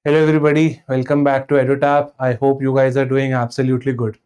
Hello everybody, welcome back to EduTap. I hope you guys are doing absolutely good.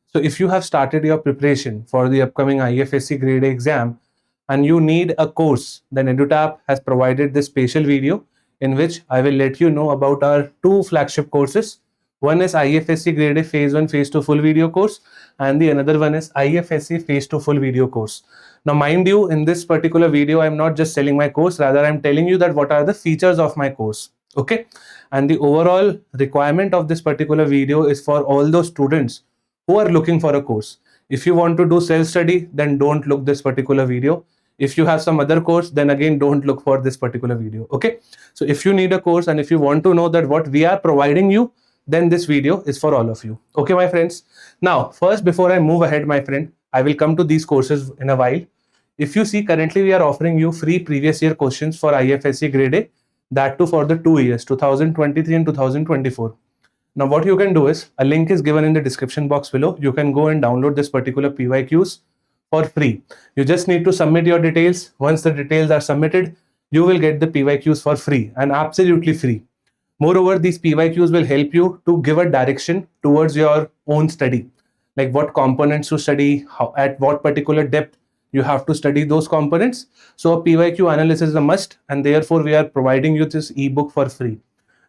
So if you have started your preparation for the upcoming IFSC Grade A exam and you need a course, then EduTap has provided this special video in which I will let you know about our two flagship courses. One is IFSC Grade A Phase 1 Phase 2 full video course and the another one is IFSC Phase 2 full video course. Now mind you, in this particular video, I'm not just selling my course, rather I'm telling you that what are the features of my course. Okay, and the overall requirement of this particular video is for all those students who are looking for a course. If you want to do self-study, then don't look this particular video. If you have some other course, then again don't look for this particular video. Okay, so if you need a course and if you want to know that what we are providing you, then this video is for all of you. Okay, my friends. Now first, before I move ahead, my friend, I will come to these courses in a while. If you see, currently we are offering you free previous year questions for IFSC Grade A, that too for the 2 years, 2023 and 2024. Now what you can do is, a link is given in the description box below. You can go and download this particular PYQs for free. You just need to submit your details. Once the details are submitted, you will get the PYQs for free and absolutely free. Moreover, these PYQs will help you to give a direction towards your own study, like what components to study, how, at what particular depth you have to study those components. So a PYQ analysis is a must, and therefore we are providing you this ebook for free.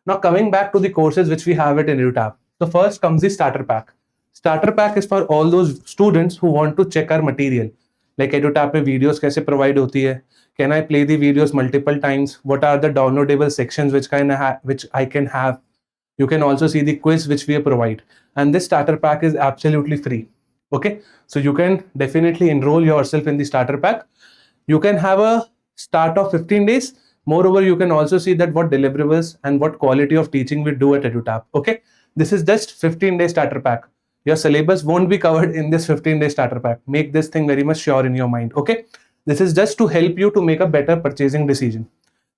Now coming back to the courses which we have it in EduTap. So first comes the starter pack. Starter pack is for all those students who want to check our material. Like EduTap में videos कैसे provide होती है? Can I play the videos multiple times? What are the downloadable sections which I can have? You can also see the quiz which we provide. And this starter pack is absolutely free. Okay, so you can definitely enroll yourself in the starter pack. You can have a start of 15 days. Moreover, you can also see that what deliverables and what quality of teaching we do at EduTap. Okay, this is just 15-day starter pack. Your syllabus won't be covered in this 15-day starter pack. Make this thing very much sure in your mind. Okay, this is just to help you to make a better purchasing decision.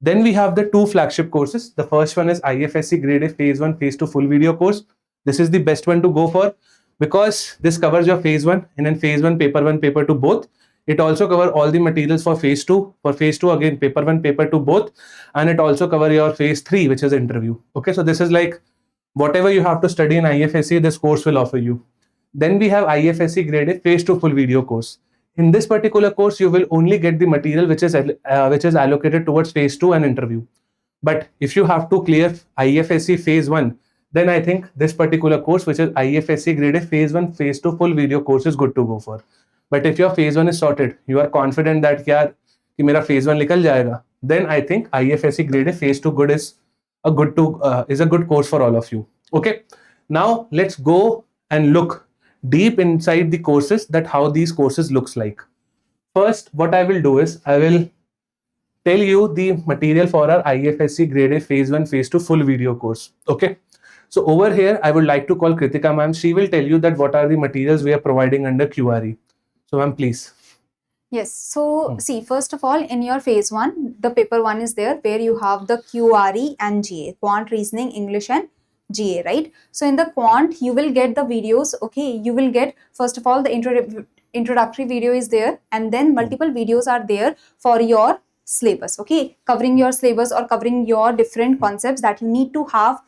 Then we have the two flagship courses. The first one is IFSC Grade A Phase 1 Phase 2 full video course. This is the best one to go for, because this covers your phase 1 and then phase 1, paper 2 both. It also covers all the materials for phase 2. For phase 2 again, paper 1, paper 2 both, and it also covers your phase 3, which is interview. Okay, so this is like whatever you have to study in IFSC, this course will offer you. Then we have IFSC Grade A Phase 2 full video course. In this particular course, you will only get the material which is allocated towards phase 2 and interview. But if you have to clear IFSC phase 1, then I think this particular course, which is IFSC Grade A Phase 1 Phase 2 full video course, is good to go for. But if your phase 1 is sorted, you are confident that यार कि मेरा phase 1 निकल जाएगा, then I think IFSC Grade A Phase 2 good is a good course for all of you. Okay, now let's go and look deep inside the courses, that how these courses looks like. First, what I will do is I will tell you the material for our IFSC Grade A Phase 1 Phase 2 full video course. Okay. So over here, I would like to call Kritika ma'am. She will tell you that what are the materials we are providing under QRE. So ma'am, please. Yes. So see, first of all, in your phase 1, the paper 1 is there where you have the QRE and GA, quant, reasoning, English and GA, right? So in the quant, you will get the videos. Okay, you will get, first of all, the introductory video is there, and then multiple videos are there for your syllabus. Okay, covering your syllabus or covering your different concepts that you need to have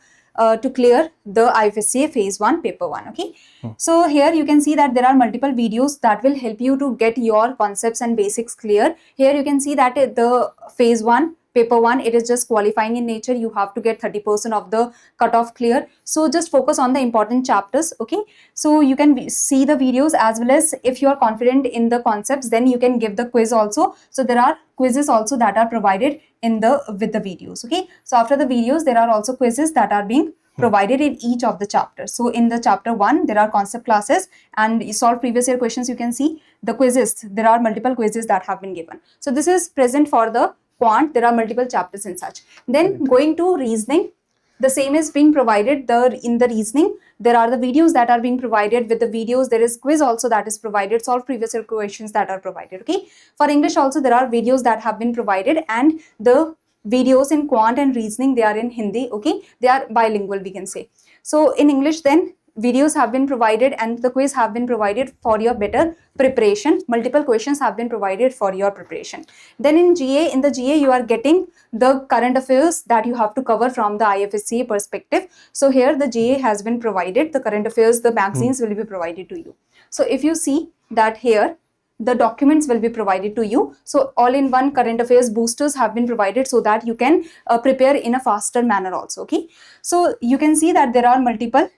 to clear the IFSCA Phase 1 Paper 1. Okay, so here you can see that there are multiple videos that will help you to get your concepts and basics clear. Here you can see that the Phase 1 Paper 1, it is just qualifying in nature. You have to get 30% of the cutoff clear. So just focus on the important chapters. Okay, so you can see the videos, as well as if you are confident in the concepts, then you can give the quiz also. So there are quizzes also that are provided in with the videos. Okay, so after the videos, there are also quizzes that are being provided in each of the chapters. So in the chapter 1, there are concept classes, and you solve previous year questions. You can see the quizzes. There are multiple quizzes that have been given. So this is present for the quant. There are multiple chapters and such. Then going to reasoning, the same is being provided. In the reasoning, there are the videos that are being provided. With the videos, there is quiz also that is provided. Solve previous year questions that are provided. Okay, for English also there are videos that have been provided, and the videos in quant and reasoning, they are in Hindi. Okay, they are bilingual, we can say. So in English, then videos have been provided and the quiz have been provided for your better preparation. Multiple questions have been provided for your preparation. Then in the GA you are getting the current affairs that you have to cover from the IFSCA perspective. So here the GA has been provided, the current affairs, the magazines will be provided to you. So if you see that here, the documents will be provided to you. So all-in-one current affairs boosters have been provided so that you can prepare in a faster manner also. Okay, so you can see that there are multiple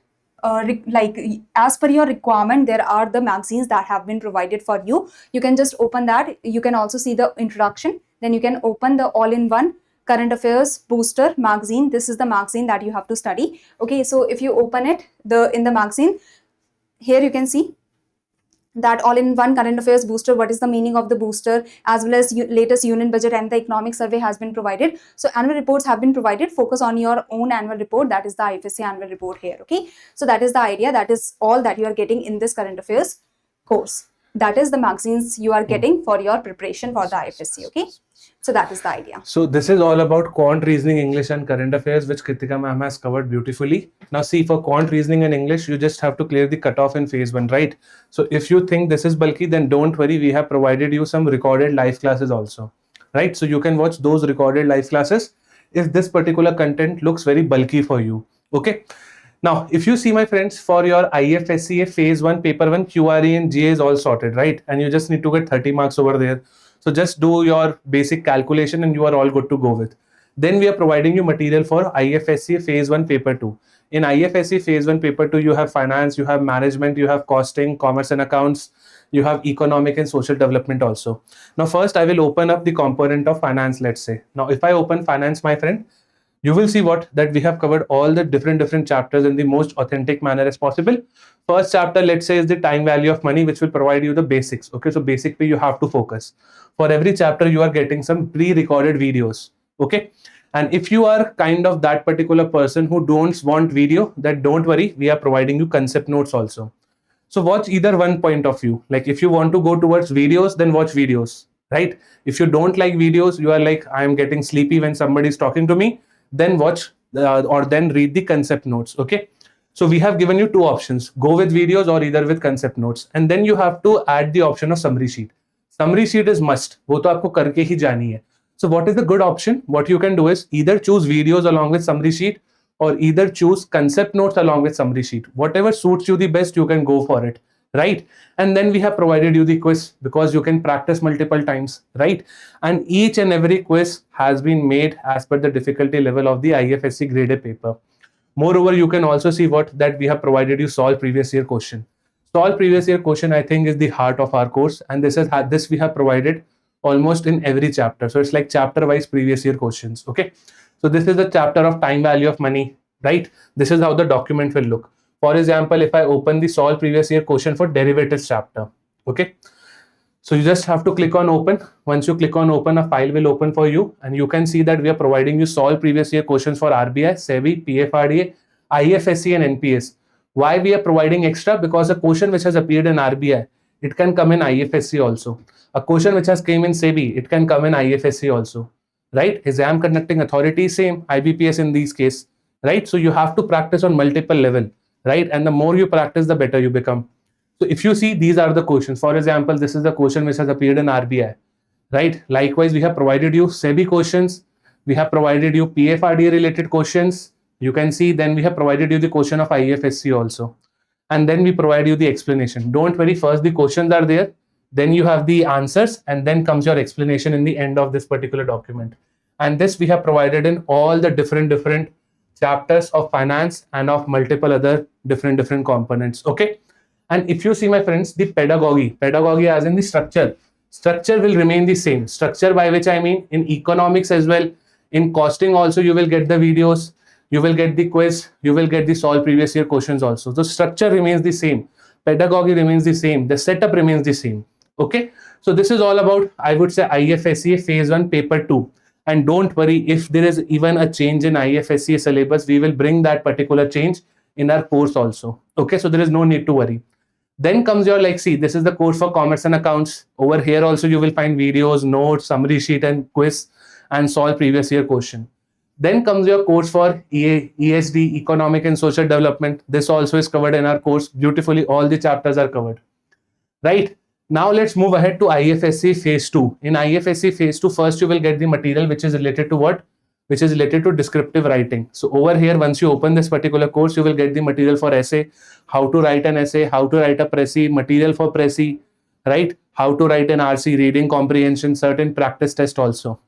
like as per your requirement, there are the magazines that have been provided for you. You can just open that. You can also see the introduction. Then you can open the all-in-one current affairs booster magazine. This is the magazine that you have to study. Okay, so if you open it, in the magazine, here you can see that all-in-one current affairs booster, what is the meaning of the booster, as well as latest union budget and the economic survey has been provided. So annual reports have been provided. Focus on your own annual report, that is the IFSC annual report here. Okay, so that is the idea. That is all that you are getting in this current affairs course. That is the magazines you are getting for your preparation for the IFSC. Okay, so that is the idea. So this is all about quant, reasoning, English and current affairs, which Kritika ma'am has covered beautifully. Now see, for quant, reasoning and English, you just have to clear the cutoff in phase 1, right? So if you think this is bulky, then don't worry, we have provided you some recorded live classes also, right? So you can watch those recorded live classes if this particular content looks very bulky for you. Okay, now if you see, my friends, for your IFSCA phase 1 paper 1 QRE and GA is all sorted, right? And you just need to get 30 marks over there. So just do your basic calculation and you are all good to go with. Then we are providing you material for IFSCA phase 1 paper 2. In IFSC phase 1 paper 2, you have finance, you have management, you have costing, commerce and accounts, you have economic and social development also. Now first I will open up the component of finance, let's say. Now if I open finance, my friend, you will see that we have covered all the different chapters in the most authentic manner as possible. First chapter, let's say, is the time value of money, which will provide you the basics. Okay, so basically you have to focus. For every chapter, you are getting some pre-recorded videos. Okay, and if you are kind of that particular person who don't want video, then don't worry, we are providing you concept notes also. So watch either one point of view. Like if you want to go towards videos, then watch videos, right? If you don't like videos, you are like, I am getting sleepy when somebody is talking to me, then watch or then read the concept notes. Okay, so we have given you two options, go with videos or either with concept notes, and then you have to add the option of summary sheet. Summary sheet is must, wo to aapko karke hi jani hai. So what is the good option? What you can do is either choose videos along with summary sheet or either choose concept notes along with summary sheet. Whatever suits you the best, you can go for it, right? And then we have provided you the quiz because you can practice multiple times, right? And each and every quiz has been made as per the difficulty level of the IFSC Grade A paper. Moreover, you can also see that we have provided you solve previous year question. Solve previous year question, I think, is the heart of our course, and this we have provided almost in every chapter. So it's like chapter wise previous year questions. Okay, so this is the chapter of time value of money, right? This is how the document will look. For example, if I open the solve previous year question for derivatives chapter, okay, so you just have to click on open. Once you click on open, a file will open for you, and you can see that we are providing you solve previous year questions for RBI, SEBI, PFRDA, IFSC and NPS. Why we are providing extra? Because a question which has appeared in RBI, it can come in IFSC also. A question which has came in SEBI, it can come in IFSC also, right? Exam conducting authority, same, IBPS in these case, right? So you have to practice on multiple level, right? And the more you practice, the better you become. So if you see, these are the questions. For example, this is the question which has appeared in RBI, right? Likewise, we have provided you SEBI questions. We have provided you PFRDA related questions. You can see, then we have provided you the question of IFSC also. And then we provide you the explanation. Don't worry, first the questions are there, then you have the answers, and then comes your explanation in the end of this particular document. And this we have provided in all the different chapters of finance and of multiple other different components. Okay, and if you see, my friends, the pedagogy as in the structure will remain the same. Structure, by which I mean in economics as well, in costing also you will get the videos, you will get the quiz, you will get the solve previous year questions also. The structure remains the same, pedagogy remains the same, the setup remains the same. Okay, so this is all about, I would say, IFSCA phase 1 paper 2. And don't worry, if there is even a change in IFSCA syllabus, we will bring that particular change in our course also. Okay, so there is no need to worry. Then comes your, like, see, this is the course for commerce and accounts. Over here also you will find videos, notes, summary sheet and quiz and solve previous year question. Then comes your course for ESD, Economic and Social Development. This also is covered in our course. Beautifully, all the chapters are covered. Right? Now let's move ahead to IFSC Phase 2. In IFSC Phase 2, first you will get the material which is related to what? Which is related to descriptive writing. So over here, once you open this particular course, you will get the material for essay, how to write an essay, how to write a Pressy, material for Pressy, right? How to write an RC, reading comprehension, certain practice test also.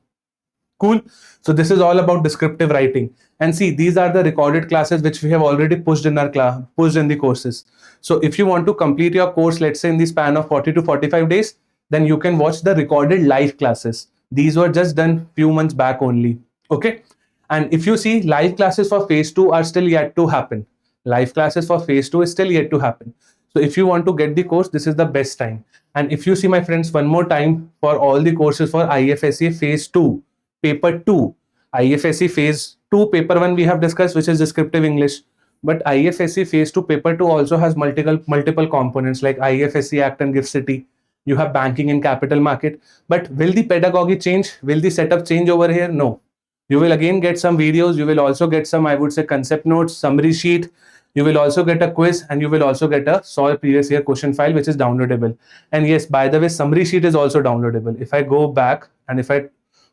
Cool. So this is all about descriptive writing. And see, these are the recorded classes which we have already pushed in our class, pushed in the courses. So if you want to complete your course, let's say in the span of 40 to 45 days, then you can watch the recorded live classes. These were just done few months back only. Okay. And if you see, live classes for phase 2 are still yet to happen. Live classes for phase 2 is still yet to happen. So if you want to get the course, this is the best time. And if you see, my friends, one more time for all the courses for IFSC phase 2, paper 2, IFSC phase 2, paper 1 we have discussed, which is descriptive English. But IFSC phase 2, paper 2 also has multiple components like IFSC Act and Gift City. You have banking and capital market. But will the pedagogy change? Will the setup change over here? No. You will again get some videos. You will also get some, I would say, concept notes, summary sheet. You will also get a quiz, and you will also get a solve previous year question file, which is downloadable. And yes, by the way, summary sheet is also downloadable. If I go back and if I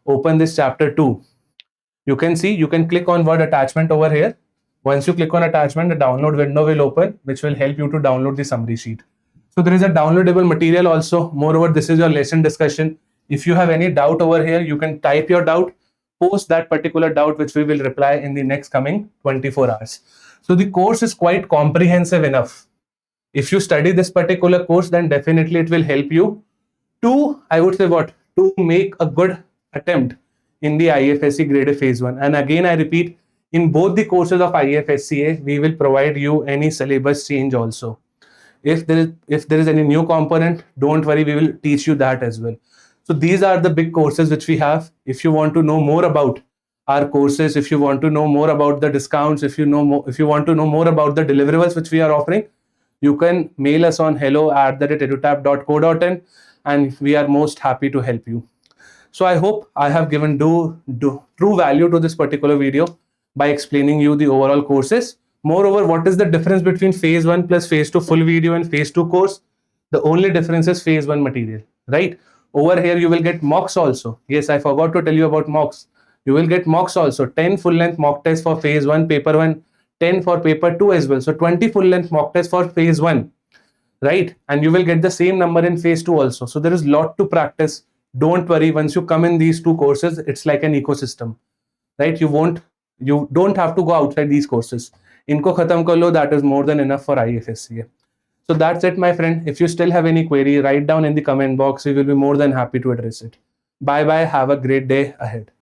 open this chapter 2, you can see, you can click on word attachment over here. Once you click on attachment, the download window will open, which will help you to download the summary sheet. So there is a downloadable material also. Moreover, this is your lesson discussion. If you have any doubt over here, you can type your doubt, post that particular doubt, which we will reply in the next coming 24 hours. So the course is quite comprehensive enough. If you study this particular course, then definitely it will help you to, I would say what, to make a good attempt in the IFSC Grade A Phase 1. And again, I repeat, in both the courses of IFSCA, we will provide you any syllabus change also. If there is any new component, don't worry, we will teach you that as well. So these are the big courses which we have. If you want to know more about our courses, if you want to know more about the discounts, if you want to know more about the deliverables which we are offering, you can mail us on hello@edutap.co.in, and we are most happy to help you. So I hope I have given true value to this particular video by explaining you the overall courses. Moreover, what is the difference between phase 1 plus phase 2 full video and phase 2 course? The only difference is phase 1 material, right? Over here, you will get mocks also. Yes, I forgot to tell you about mocks. You will get mocks also. 10 full-length mock tests for phase 1, paper 1, 10 for paper 2 as well. So 20 full-length mock tests for phase 1, right? And you will get the same number in phase 2 also. So there is a lot to practice. Don't worry, once you come in these two courses, it's like an ecosystem, right? You don't have to go outside these courses. Inko khatam kar lo, that is more than enough for IFSCA. So that's it, my friend. If you still have any query, write down in the comment box. We will be more than happy to address it. Bye bye. Have a great day ahead.